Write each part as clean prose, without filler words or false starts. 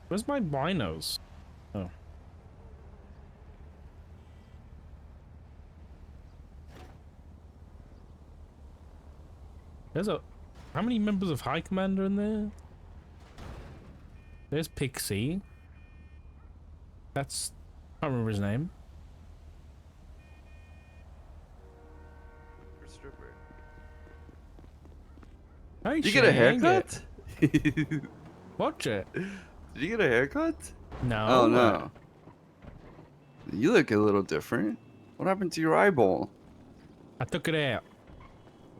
Where's my binos? Oh. There's a... How many members of High Command are in there? There's Pixie. That's... I can't remember his name. Hey, Did you get a haircut? Watch it. Did you get a haircut? No. Oh, no. You look a little different. What happened to your eyeball? I took it out.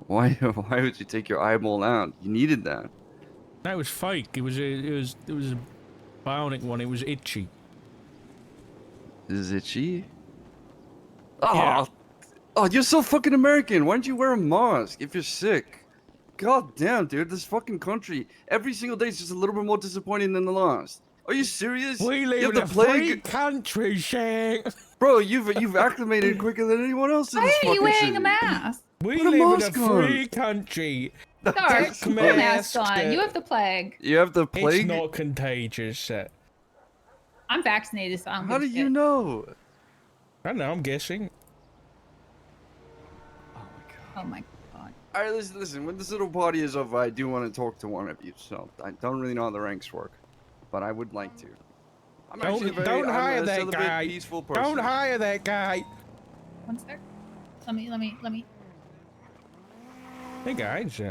Why would you take your eyeball out? You needed that. That was fake. It was a bionic one. It was itchy. Is it itchy? Oh, yeah. Oh, you're so fucking American. Why don't you wear a mask if you're sick? God damn, dude, this fucking country. Every single day is just a little bit more disappointing than the last. Are you serious? We live in a free country, Shank. Bro, you've acclimated quicker than anyone else in this fucking city. Why are you wearing a mask? We live in a free country. Dark, put a mask on. You have the plague. You have the plague? It's not contagious. I'm vaccinated, so I'm How do you know? I don't know, I'm guessing. Oh my god. Alright, listen, when this little party is over, I do want to talk to one of you, so I don't really know how the ranks work. But I would like to. Don't hire that guy. Peaceful person. Don't hire that guy. One sec. Let me. Hey guys.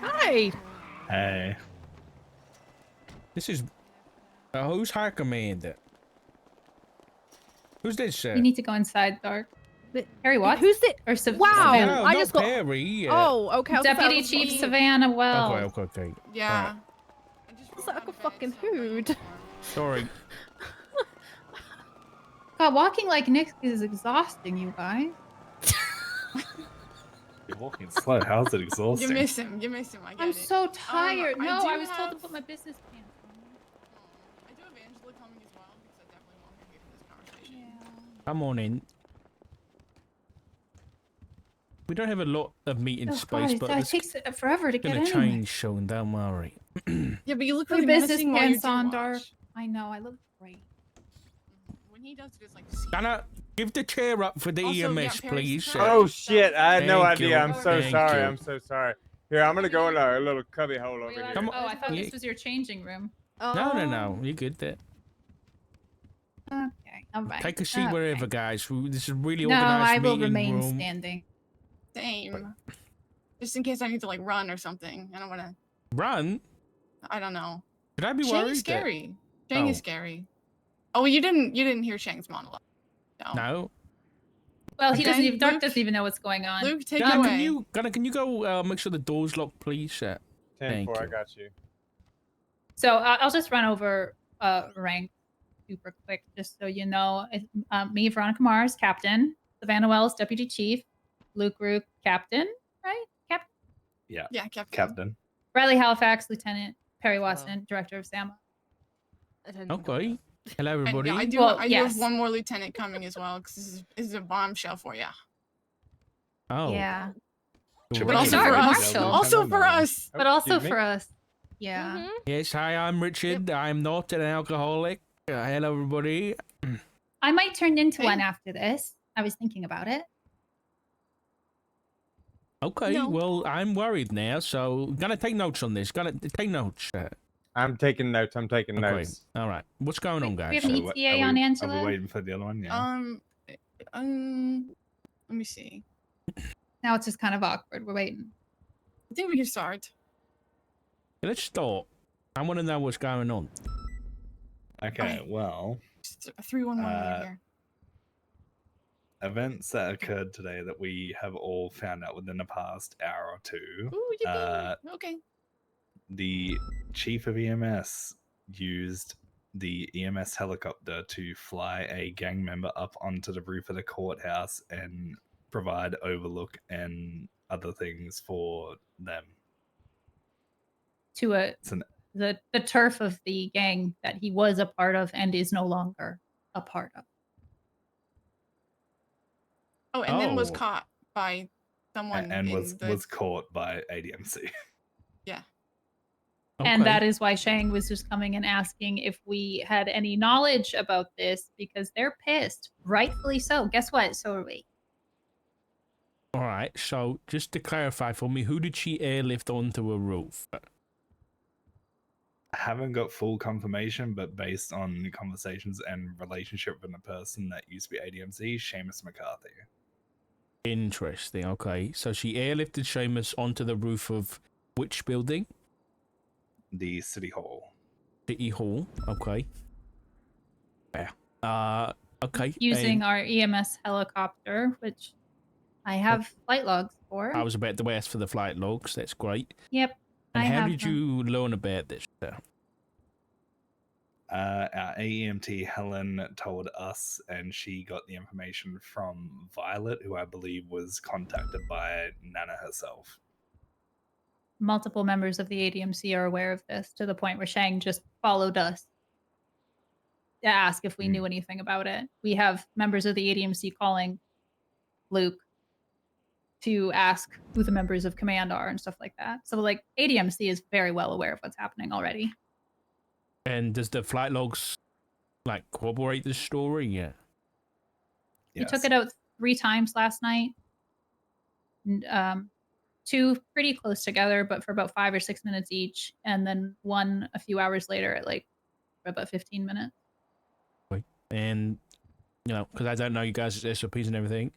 Hi. Hey. This is... who's High Command? Who's this? You need to go inside, Dark. Harry Watts? Who's it? Or wow. No, I just got... Perry. Oh, okay. Deputy Chief Savannah Wells. Okay. Yeah. It's like a fucking hood. Sorry. God, walking like Nick is exhausting, you guys. You're walking slow. How's it exhausting? You miss him. I get I'm it. so tired. No, I was told to put my business pants on. I do have Angela coming as well because I definitely want her here for this conversation. Yeah. Come on in. We don't have a lot of meeting space, but it takes forever to get in. It's gonna change soon, don't worry. Yeah, but you look Put really business menacing while you pants do on, watch. Dark. I know, I look great. When he does this, like, Anna, give the chair up for the Also, EMS, yeah, Perry's please. sorry. Oh shit! I had no Thank idea. you. I'm so Thank sorry. you. I'm so sorry. Here, I'm gonna go in a little cubby hole over here. Come on. Oh, I thought this was your changing room. No. You good there. Okay, all right. Take a seat wherever, guys. This is really No, organized I will meeting remain room. standing. Same. Just in case I need to, like, run or something. I don't want to... Run? I don't know. Should I be Shang worried? is scary. Shang is scary. Oh, you didn't hear Shang's monologue. No. Well, he Okay, doesn't even... Dark Luke- doesn't even know what's going on. Luke, take it away. Can you go make sure the door's locked, please? Thank 10-4, you. I got you. So I'll just run over rank super quick, just so you know. Me, Veronica Mars, Captain. Savannah Wells, Deputy Chief. Luke Rook, Captain, right? Captain. Yeah. Yeah, Captain. Riley Halifax, Lieutenant. Perry Watson, Director of SAMA. Okay. Hello, everybody. And, yeah, I do have one more lieutenant coming as well, because this is a bombshell for you. Oh. Yeah. But also for us. Also for us. But also for us. Yeah. Yes, hi, I'm Richard. I'm not an alcoholic. Hello, everybody. I might turn into one after this. I was thinking about it. Okay, well, I'm worried now, so gotta take notes on this. Gotta take notes. I'm taking notes. Notes. All right. What's going on, guys? We have an ETA on Angela? Are we waiting for the other one? Yeah. Let me see. Now it's just kind of awkward. We're waiting. I think we can start. Let's start. I want to know what's going on. Okay, well. 311 right here. Events that occurred today that we have all found out within the past hour or two. Ooh, yippee. Okay. The Chief of EMS used the EMS helicopter to fly a gang member up onto the roof of the courthouse and provide overlook and other things for them. To the turf of the gang that he was a part of and is no longer a part of. Oh, and then was caught by someone and in was caught by ADMC. Yeah. And Okay. that is why Shang was just coming and asking if we had any knowledge about this because they're pissed. Rightfully so. Guess what? So are we. All right. So just to clarify for me, who did she airlift onto a roof? I haven't got full confirmation, but based on conversations and relationship with the person that used to be ADMC, Seamus McCarthy. Interesting. Okay. So she airlifted Seamus onto the roof of which building? The City Hall. City Hall. Okay. Yeah. Okay. Using and our EMS helicopter, which I have flight logs for. I was about to ask for the flight logs. That's great. Yep. And I how have did them. you learn about this? Our AEMT Helen told us, and she got the information from Violet, who I believe was contacted by Nana herself. Multiple members of the ADMC are aware of this to the point where Shang just followed us to ask if we knew anything about it. We have members of the ADMC calling Luke to ask who the members of command are and stuff like that. So like ADMC is very well aware of what's happening already. And does the flight logs like corroborate this story? Yeah. We took it out 3 times last night. And, 2 pretty close together, but for about 5 or 6 minutes each, and then 1 a few hours later at like for about 15 minutes. And you know, because I don't know you guys' SOPs and everything,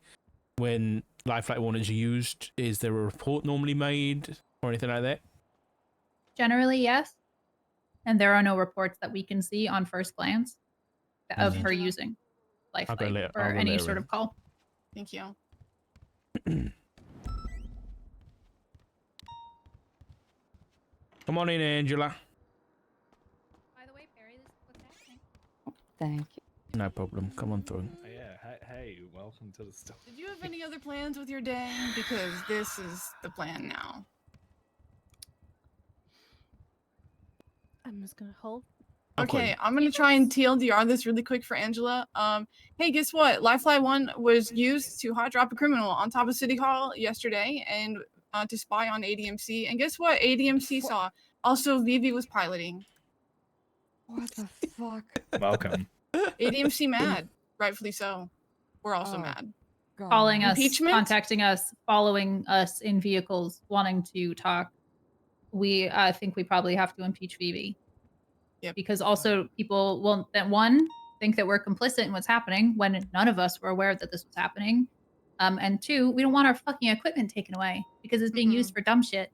when live flight warnings are used, is there a report normally made or anything like that? Generally, yes. And there are no reports that we can see on first glance of her using life I'll go flight let- or I'll go any let her sort in. of call. Thank you. Come on in, Angela. By the way, Perry, this is what's happening. Thank you. No problem. Come on through. Oh, yeah, hey, welcome to the store. Did you have any other plans with your day? Because this is the plan now. I'm just gonna hold. Okay, I'm gonna try and TLDR this really quick for Angela. Hey, guess what? Livefly 1 was used to hot drop a criminal on top of City Hall yesterday and to spy on ADMC. And guess what? ADMC saw. Also, Vivi was piloting. What the fuck? Welcome. ADMC mad, rightfully so. We're also Oh. mad. God. Calling us, Impeachment? contacting us, following us in vehicles, wanting to talk. We think we probably have to impeach Vivi. Yep. Because also people will that one think that we're complicit in what's happening when none of us were aware that this was happening. And 2, we don't want our fucking equipment taken away because it's being used for dumb shit.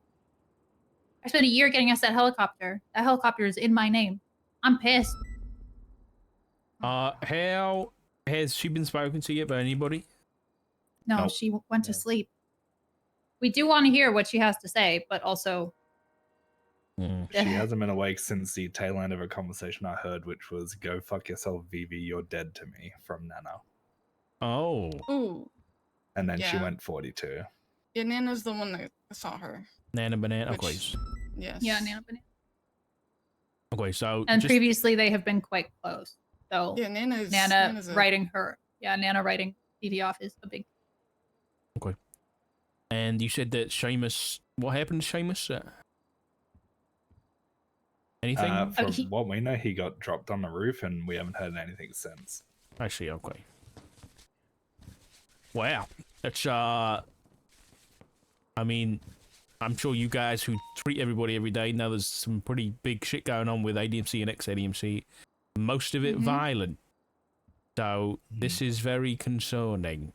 I spent a year getting us that helicopter. That helicopter is in my name. I'm pissed. How has she been spoken to yet by anybody? No, Nope. she went to sleep. We do want to hear what she has to say, but also She hasn't been awake since the tail end of a conversation I heard, which was "Go fuck yourself, Vivi. You're dead to me" from Nana. Oh, Ooh. And then she Yeah. went 42. Yeah, Nana's the one that saw her. Nana Banana. Okay. Which- Yes. yeah, Nana Banana. Okay, so And just, previously they have been quite close. So Yeah, Nana's Nana a- writing her. Yeah, Nana writing Vivi off is a big. and you said that Seamus. What happened to Seamus? Anything? From he- what we know, he got dropped on the roof, and we haven't heard anything since. I see. Okay. Wow. That's I mean, I'm sure you guys who treat everybody every day know there's some pretty big shit going on with ADMC and ex-ADMC. Most of it violent. So this is very concerning.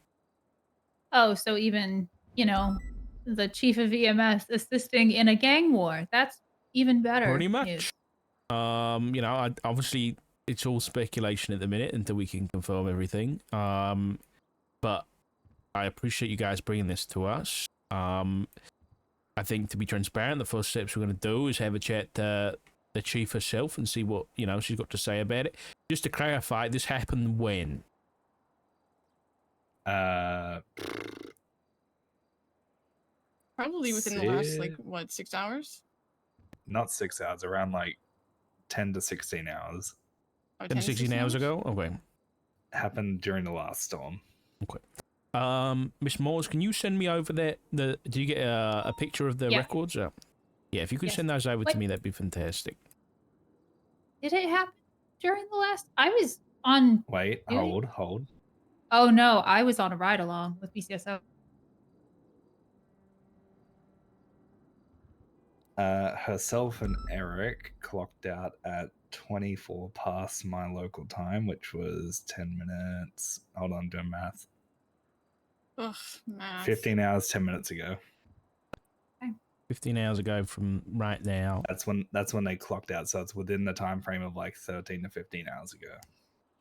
Oh, so even, the chief of EMS assisting in a gang war. That's even better. Pretty much. news. Obviously it's all speculation at the minute until we can confirm everything. But I appreciate you guys bringing this to us. I think to be transparent, the first steps we're going to do is have a chat to the chief herself and see what, she's got to say about it. Just to clarify, this happened when? Probably within the last 6 hours? Not 6 hours, around like 10 to 16 hours. Oh, 10 to 16 hours ago? Okay. Happened during the last storm. Miss Moores, can you send me over did you get a picture of the Yeah. records? Yeah, if you could Yes. send those over Wait. to me, that'd be fantastic. Did it happen during the last? I was on. Wait, duty? hold. Oh no, I was on a ride along with BCSO. Herself and Eric clocked out at 24 past my local time, which was 10 minutes. Hold on, doing math. Ugh, math. 15 hours, 10 minutes ago. 15 hours ago from right now. That's when they clocked out. So it's within the time frame of like 13 to 15 hours ago.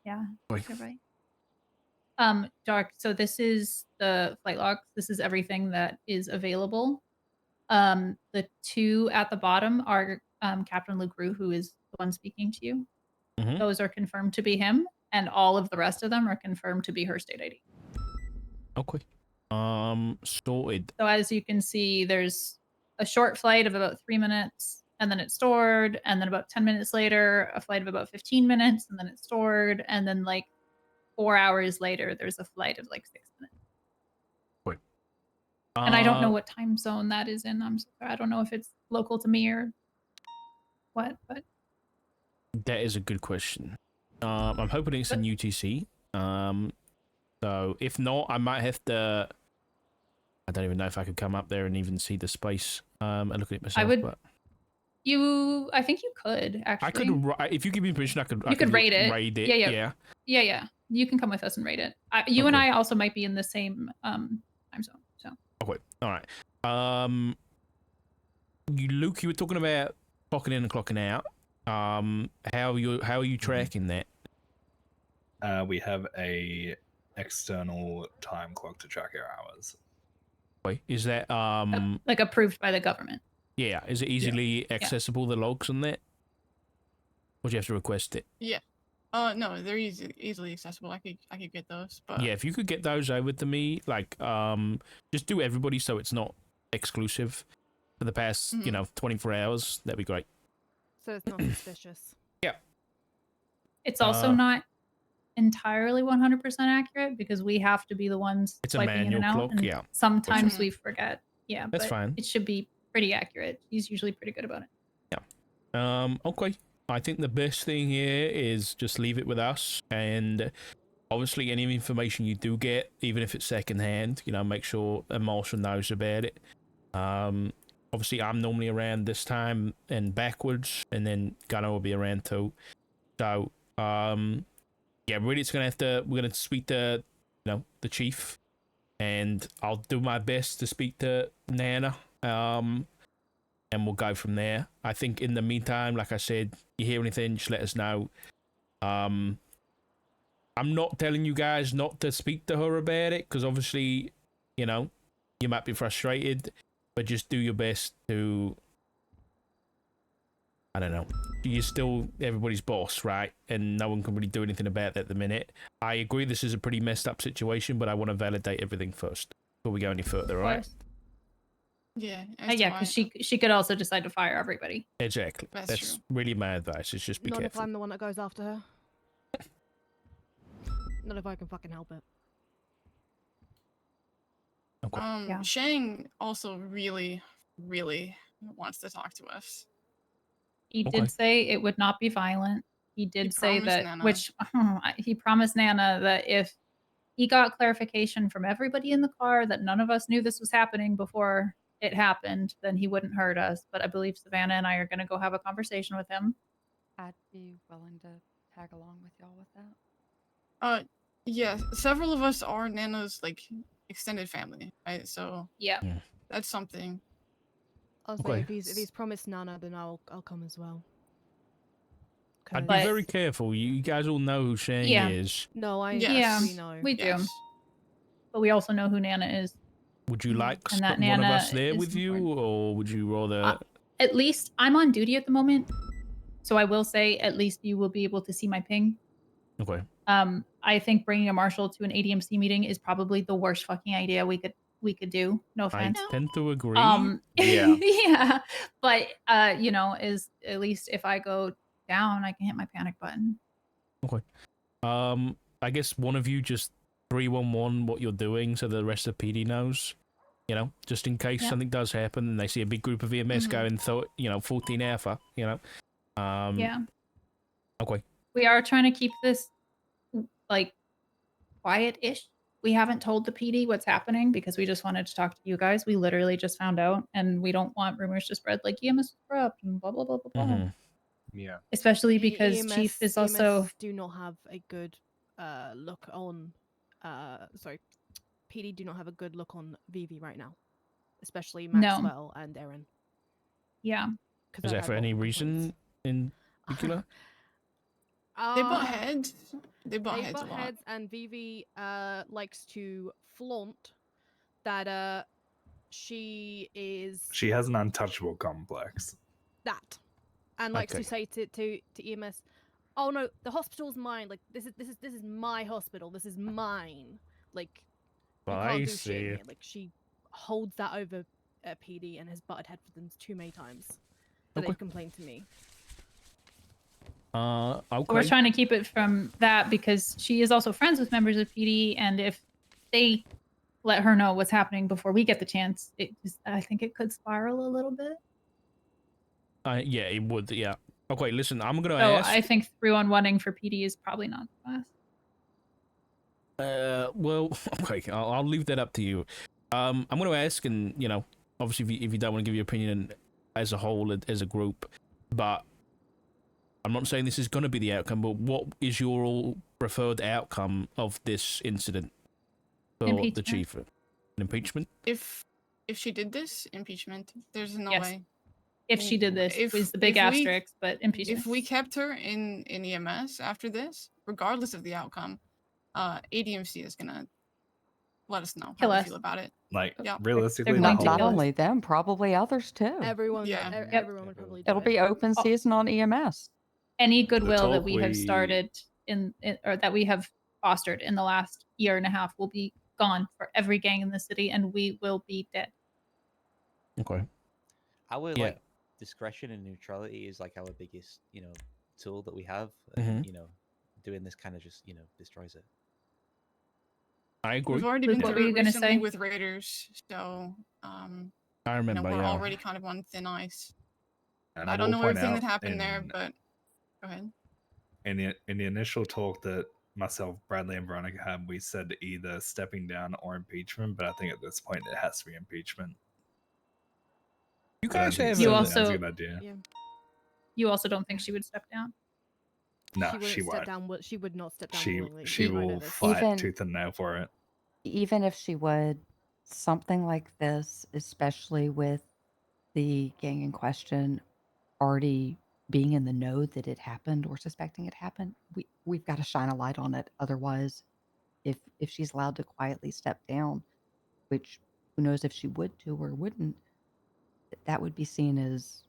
Yeah, Boy. you're right. Dark. So this is the flight logs. This is everything that is available. The two at the bottom are Captain Luke Rue, who is the one speaking to you. Mhm. Those are confirmed to be him, and all of the rest of them are confirmed to be her state ID. Okay. Sorted. So as you can see, there's a short flight of about 3 minutes, and then it's stored, and then about 10 minutes later, a flight of about 15 minutes, and then it's stored, and then like 4 hours later, there's a flight of like 6 minutes. Wait. And I don't know what time zone that is in. I'm sorry. I don't know if it's local to me or what, but That is a good question. I'm hoping it's in UTC. So if not, I might have to. I don't even know if I could come up there and even see the space and look at it myself. would- But I think you could actually. I could. If you give me permission, I could. You could rate it. Raid it. Yeah. Yeah. You can come with us and rate it. You and Okay. I also might be in the same time zone. So Okay. All right. Luke, you were talking about clocking in and clocking out. How are you tracking that? We have a external time clock to track our hours. Wait, is that like approved by the government. yeah? Is it easily accessible, the logs on that? Or do you have to request it? Yeah. No, they're easily accessible. I could get those. But Yeah, if you could get those over to me, like just do everybody so it's not exclusive for the past 24 hours. That'd be great. So it's not suspicious. It's also not entirely 100% accurate because we have to be the ones It's a swiping in and manual out. clock, And yeah. sometimes we forget. Yeah, That's but fine. It should be pretty accurate. He's usually pretty good about it. Okay. I think the best thing here is just leave it with us, and obviously any information you do get, even if it's secondhand, make sure a marshal knows about it. Obviously I'm normally around this time and backwards, and then Gunnar will be around too. So yeah, really we're gonna speak to the chief, and I'll do my best to speak to Nana. And we'll go from there. I think in the meantime, like I said, you hear anything, just let us know. I'm not telling you guys not to speak to her about it, because obviously, you might be frustrated, but just do your best to, I don't know, you're still everybody's boss, right? And no one can really do anything about that at the minute. I agree this is a pretty messed up situation, but I want to validate everything first before we go any further, right? yeah. Yeah, because she could also decide to fire everybody. Exactly. That's That's true. really my advice, is just be Not if careful. I'm the one that goes after her. Not if I can fucking help it. Okay. Shang also really, really wants to talk to us. He Okay. did say it would not be violent. He did say promised that, Nana. which he promised Nana that if he got clarification from everybody in the car that none of us knew this was happening before it happened, then he wouldn't hurt us. But I believe Savannah and I are going to go have a conversation with him. I'd be willing to tag along with y'all with that. Yeah, several of us are Nana's extended family, right? So Yeah. that's something. I'll say if he's promised Nana, then I'll come as well. I'd be 'Cause- very careful. You guys all know who Shang Yeah. is. No, Yes. we know. We do. Yes. But we also know who Nana is. Would you like And that one of Nana us there is with you, important. or would you rather? At least I'm on duty at the moment. So I will say at least you will be able to see my ping. Okay. I think bringing a marshal to an ADMC meeting is probably the worst fucking idea we could do. No I offense. tend to agree. Yeah. Yeah. But is at least if I go down, I can hit my panic button. Okay. I guess one of you just 311 what you're doing, so the rest of PD knows. You know, just in case Yep. something does happen and they see a big group of EMS going, 14 alpha. You know. Yeah. Okay. We are trying to keep this like quiet-ish. We haven't told the PD what's happening because we just wanted to talk to you guys. We literally just found out, and we don't want rumors to spread like EMS is corrupt and blah blah blah blah blah. Mm-hmm. Yeah. Especially because Chief is also EMS do not have a good look on sorry, PD do not have a good look on Vivi right now, especially No. Maxwell and Aaron. Yeah. Is that for any reason in particular? They butt heads. They butt They heads a butt lot. heads, and Vivi likes to flaunt that she is She has an untouchable complex. that, and likes Okay. to say to EMS, "Oh no, the hospital's mine. Like this is my hospital. This is mine. Like you I can't do shit see. in here." Like she holds that over PD and has butted heads with them too many times that Okay. they've complained to me. Okay. We're trying to keep it from that because she is also friends with members of PD, and if they let her know what's happening before we get the chance, I think it could spiral a little bit. Yeah, it would. Yeah. Okay. Listen, I'm gonna So ask. I think 3-1-1ing for PD is probably not the best. Well, okay. I'll leave that up to you. I'm gonna ask, and obviously, if you don't want to give your opinion as a whole, as a group, but I'm not saying this is gonna be the outcome. But what is your preferred outcome of this incident for the Impeachment. chief? An impeachment? If she did this, impeachment. There's no Yes. way. If she did this, was the big if we- asterisk, but impeachment. If we kept her in EMS after this, regardless of the outcome, ADMC is gonna let us know Kill how they us. feel about it. Like Yeah. realistically, They're the going to Not kill whole us. only them, probably others too. Everyone, Yeah. everyone would probably do It'll it. be open Oh. season on E EMS. Any goodwill that talk we have we- started or that we have fostered in the last year and a half will be gone for every gang in the city, and we will be dead. Okay. Our Yeah. like discretion and neutrality is like our biggest, tool that we have, Mhm. and doing this kind of just, destroys it. I agree. We've already Luke, been what through were you it gonna recently say? with Raiders, so I remember. we're Yeah. already kind of on thin ice. And I don't will know point everything that out happened there, but go ahead. in the initial talk that myself, Bradley, and Veronica had, we said either stepping down or impeachment. But I think at this point it has to be impeachment. You But I guys think have. You certainly also- that's a good idea. Yeah. You also don't think she would step down? No, she wouldn't she step won't. down. She would not step down She willingly. she I know will this. fight Even- tooth and nail for it. Even if she would, something like this, especially with the gang in question already being in the know that it happened or suspecting it happened, we've got to shine a light on it. Otherwise, if she's allowed to quietly step down, which who knows if she would do or wouldn't, that would be seen as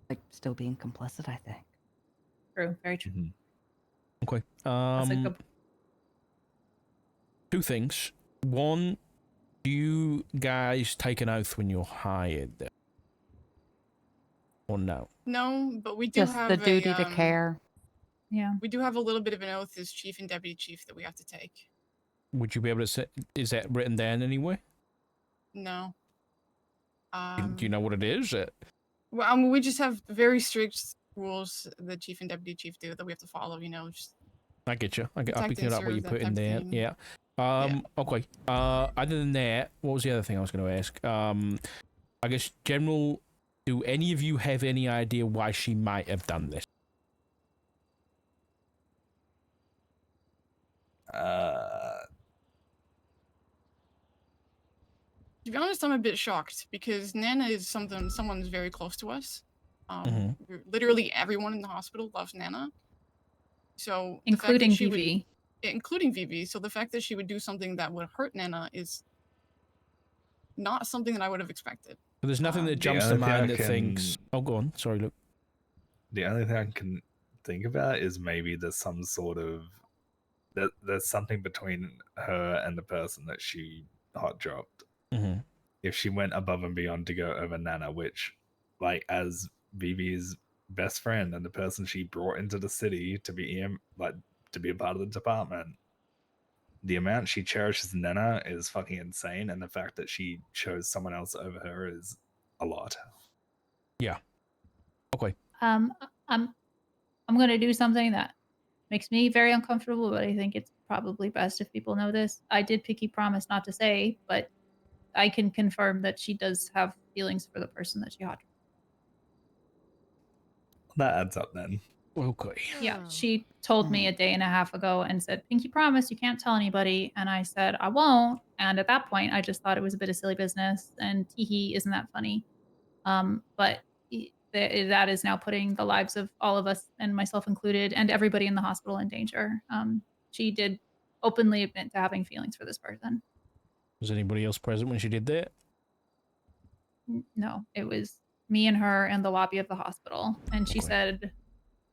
like still being complicit, I think. True. Very true. Mhm. Okay. That's a good. Two things. One, do you guys take an oath when you're hired? Or no? No, but we do Just have the duty a, to care. Yeah. We do have a little bit of an oath as chief and deputy chief that we have to take. Would you be able to say? Is that written down anywhere? No. Do you know what it is? Well, I mean, we just have very strict rules the chief and deputy chief do that we have to follow. Just I get you. I'm Protect picking and up what serve, you that put in type of there. thing. Yeah. Okay. Other than that, what was the other thing I was going to ask? I guess general. Do any of you have any idea why she might have done this? To be honest, I'm a bit shocked because Nana is someone who's very close to us. Literally everyone in the hospital loves Nana. So the fact that Including she would- Vivi. including Vivi. So the fact that she would do something that would hurt Nana is not something that I would have expected. But there's nothing that The jumps to only thing I mind that can- thinks. Oh, go on. Sorry, look. The only thing I can think about is maybe there's some sort of there's something between her and the person that she hot dropped. Mm-hmm. If she went above and beyond to go over Nana, which, like, as Vivi's best friend and the person she brought into the city to be to be a part of the department, the amount she cherishes Nena is fucking insane, and the fact that she chose someone else over her is a lot. Yeah. Okay. I'm gonna do something that makes me very uncomfortable, but I think it's probably best if people know this. I did pinky promise not to say, but I can confirm that she does have feelings for the person that she hot. That adds up then. Okay. Yeah, Oh. she told me a day and a half ago and said, "Pinky promise you can't tell anybody." And I said, "I won't." And at that point, I just thought it was a bit of silly business. And teehee, isn't that funny? But that is now putting the lives of all of us, and myself included, and everybody in the hospital in danger. She did openly admit to having feelings for this person. Was anybody else present when she did that? No, it was me and her in the lobby of the hospital. And she Okay. said,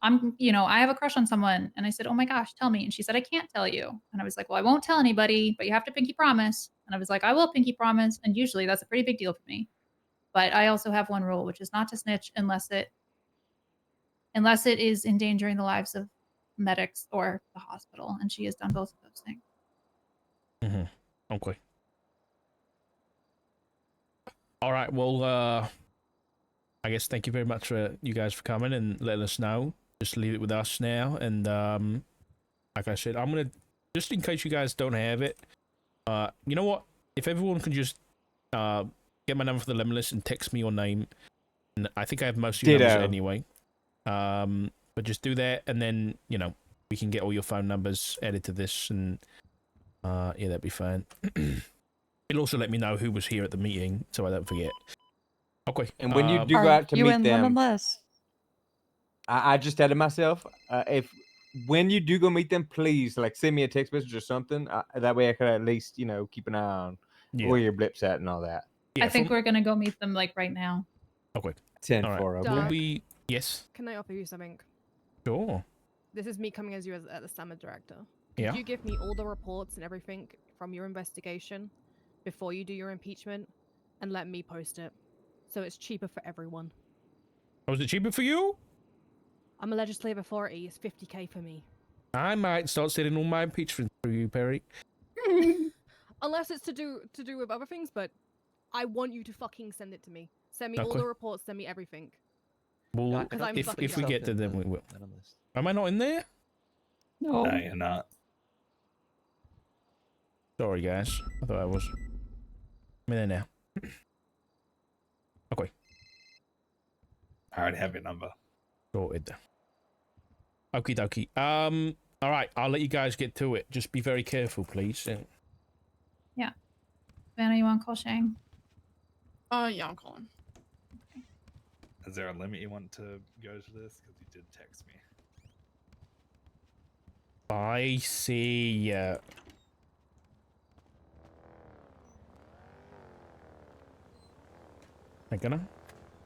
I have a crush on someone. And I said, "Oh my gosh, tell me." And she said, "I can't tell you." And I was like, "Well, I won't tell anybody, but you have to pinky promise." And I was like, "I will pinky promise." And usually that's a pretty big deal for me. But I also have one rule, which is not to snitch unless it is endangering the lives of medics or the hospital. And she has done both of those things. Mm-hmm. Okay. All right. Well, I guess thank you very much for you guys for coming and letting us know. Just leave it with us now. And like I said, I'm gonna, just in case you guys don't have it, you know what? If everyone can just get my number for the lemon list and text me your name, and I think I have most of your numbers anyway. But just do that, and then we can get all your phone numbers added to this, and yeah, that'd be fine. It'll also let me know who was here at the meeting, so I don't forget. Okay. And when you do go Are out to you meet in them, Limitless? I just added myself. When you do go meet them, please send me a text message or something. That way I can at least keep an eye on where your blips at and all that. Yeah, I think we're gonna go meet them right now. Okay. 10-4. All right. Okay. We'll Dark. be yes. Can I offer you something? Sure. This is me coming as you as the summer director. Could Yeah. you give me all the reports and everything from your investigation before you do your impeachment, and let me post it, so it's cheaper for everyone? Oh, is it cheaper for you? I'm a legislative authority. It's 50K for me. I might start sending all my impeachment through you, Perry. Unless it's to do with other things, but I want you to fucking send it to me. Send me all Okay. the reports. Send me everything. Well, Because I'm if fucking we get to them, we will. Am I not in there? No. No, you're not. Sorry, guys. I thought I was. I'm in there now. Okay. I already have your number. Sorted. Okie dokie. All right. I'll let you guys get to it. Just be very careful, please. Yeah. Vanna, you want to call Shang? Yeah, I'm calling. Is there a limit you want to go to this? Because you did text me. I see. I'm gonna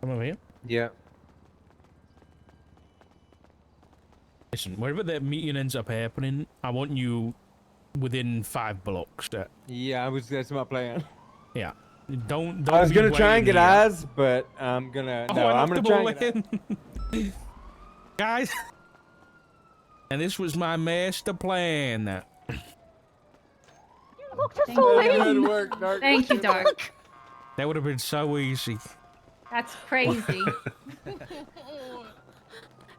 come over here. Yeah. Listen, wherever that meeting ends up happening, I want you within 5 blocks. Yeah, that's my plan. Yeah. Don't I was be gonna try and waiting get here. eyes, but I'm gonna Oh, no. I I'm knocked gonna the try and ball get in. Guys. And this was my master plan. Thank you. Good work, Dark. Thank you, Dark. That would have been so easy. That's crazy.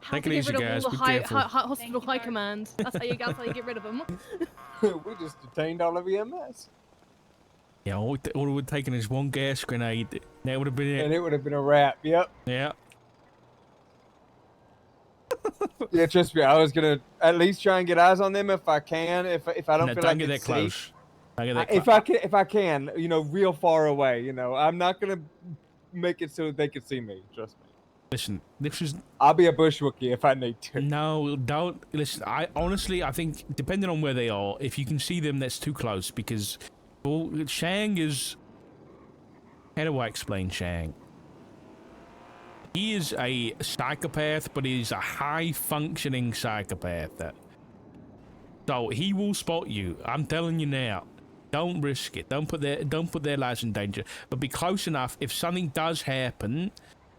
How Take to it get easy, rid of guys. all Be the high, careful. hospital Thank you, high Dark. command. That's how you get rid of them. We just detained all of EMS, Yeah, all it would have taken is one gas grenade. That would have been and it. it would have been a wrap. Yep. Yeah. Yeah, trust me. I was gonna at least try and get eyes on them if I can. If I don't No, feel don't like get that it's close. safe. Don't get that If I can, real far away. I'm not gonna make it so they can see me. Trust me. Listen, this is I'll be a bushwookie if I need to. no, don't listen. I think depending on where they are, if you can see them, that's too close because Shang is. How do I explain Shang? He is a psychopath, but he's a high-functioning psychopath. So he will spot you. I'm telling you now. Don't risk it. Don't put their lives in danger. But be close enough. If something does happen,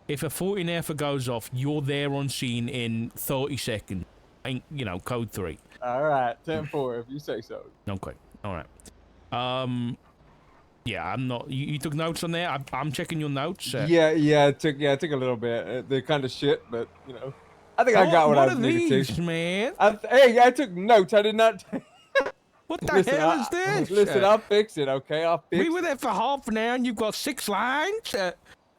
if a 14-hour goes off, you're there on scene in 30 seconds. Code 3. All right, 10-4 if you say so. Okay. All right. Yeah, I'm not. You took notes on there. I'm checking your notes. Yeah, it took a little bit. They're kind of shit, but you know, I think I got what I are needed these, to. man? Hey, I took notes. I did not. What the Listen, hell is this? Listen, I'll fix it. Okay, I'll fix. We were there for half an hour, and you've got 6 lines.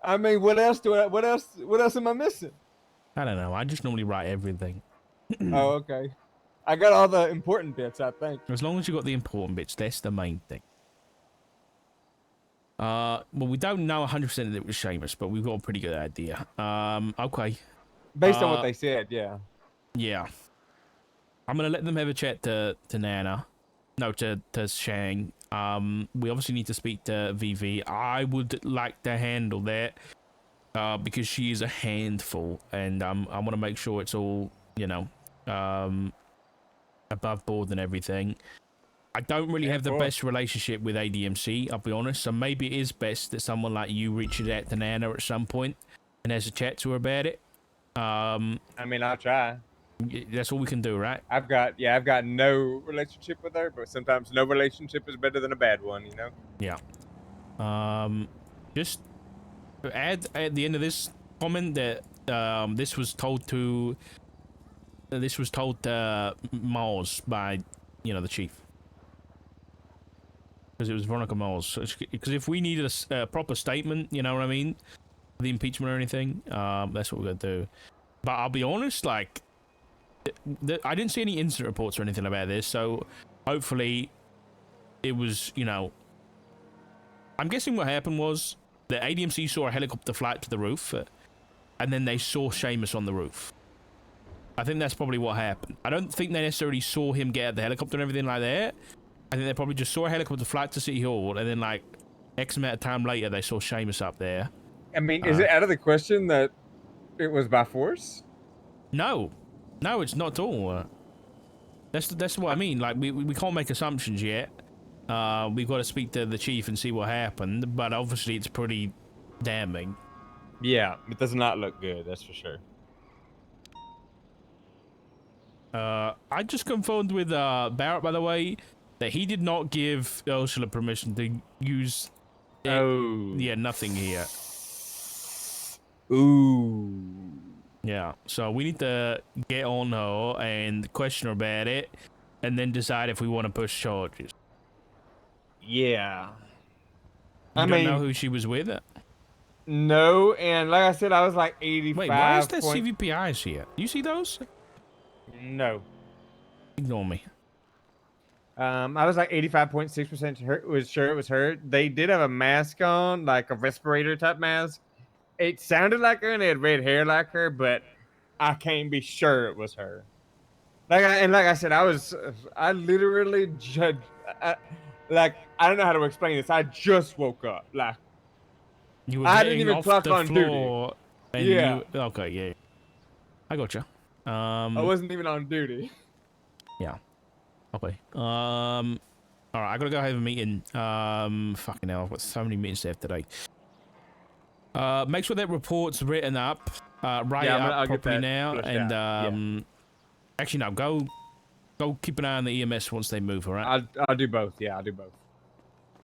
I mean, what else What else am I missing? I don't know. I just normally write everything. Oh, okay. I got all the important bits, I think. As long as you got the important bits, that's the main thing. Well, we don't know 100% that it was Seamus, but we've got a pretty good idea. Okay. Based on what they said, yeah. Yeah. I'm gonna let them have a chat to Nana. No, to Shang. We obviously need to speak to VV. I would like to handle that. Because she is a handful, and I want to make sure it's all, you know, above board and everything. I don't really have the best relationship with ADMC, I'll be honest, so maybe it is best that someone like you reaches out to Nana at some point and has a chat to her about it. I mean, I'll try. That's all we can do, right? I've got no relationship with her, but sometimes no relationship is better than a bad one, you know? Yeah. Just add at the end of this comment that this was told to Mars by, you know, the chief, because it was Veronica Mars. Because if we needed a proper statement, you know what I mean, the impeachment or anything, that's what we're gonna do. But I'll be honest, like, I didn't see any incident reports or anything about this, so hopefully it was, you know, I'm guessing what happened was the ADMC saw a helicopter fly to the roof, and then they saw Seamus on the roof. I think that's probably what happened. I don't think they necessarily saw him get out of the helicopter and everything like that. I think they probably just saw a helicopter fly to City Hall, and then, like, X amount of time later, they saw Seamus up there. I mean, is it out of the question that it was by force? No, it's not at all. That's what I mean. Like, we can't make assumptions yet. We've got to speak to the chief and see what happened, but obviously it's pretty damning. Yeah, it does not look good, that's for sure. I just confirmed with Barrett, by the way, that he did not give Ursula permission to use nothing here. Ooh. Yeah, so we need to get on her and question her about it, and then decide if we want to push charges. Yeah. I don't know who she was with. No, and like I said, I was like 85. Wait, why is there CVPIs here? You see those? No. Ignore me. I was like 85.6% sure it was her. They did have a mask on, like a respirator type mask. It sounded like her and they had red hair like her, but I can't be sure it was her. Like I said, I literally judged. Like, I don't know how to explain this. I just woke up. Like, I didn't even clock on duty. Yeah. Okay, yeah. I gotcha. I wasn't even on duty. Yeah. Okay. All right, I gotta go have a meeting. Fucking hell, I've got so many meetings to have today. Make sure that report's written up. Write it up properly now, and actually no, go keep an eye on the EMS once they move. All right. I'll do both. Yeah, I'll do both.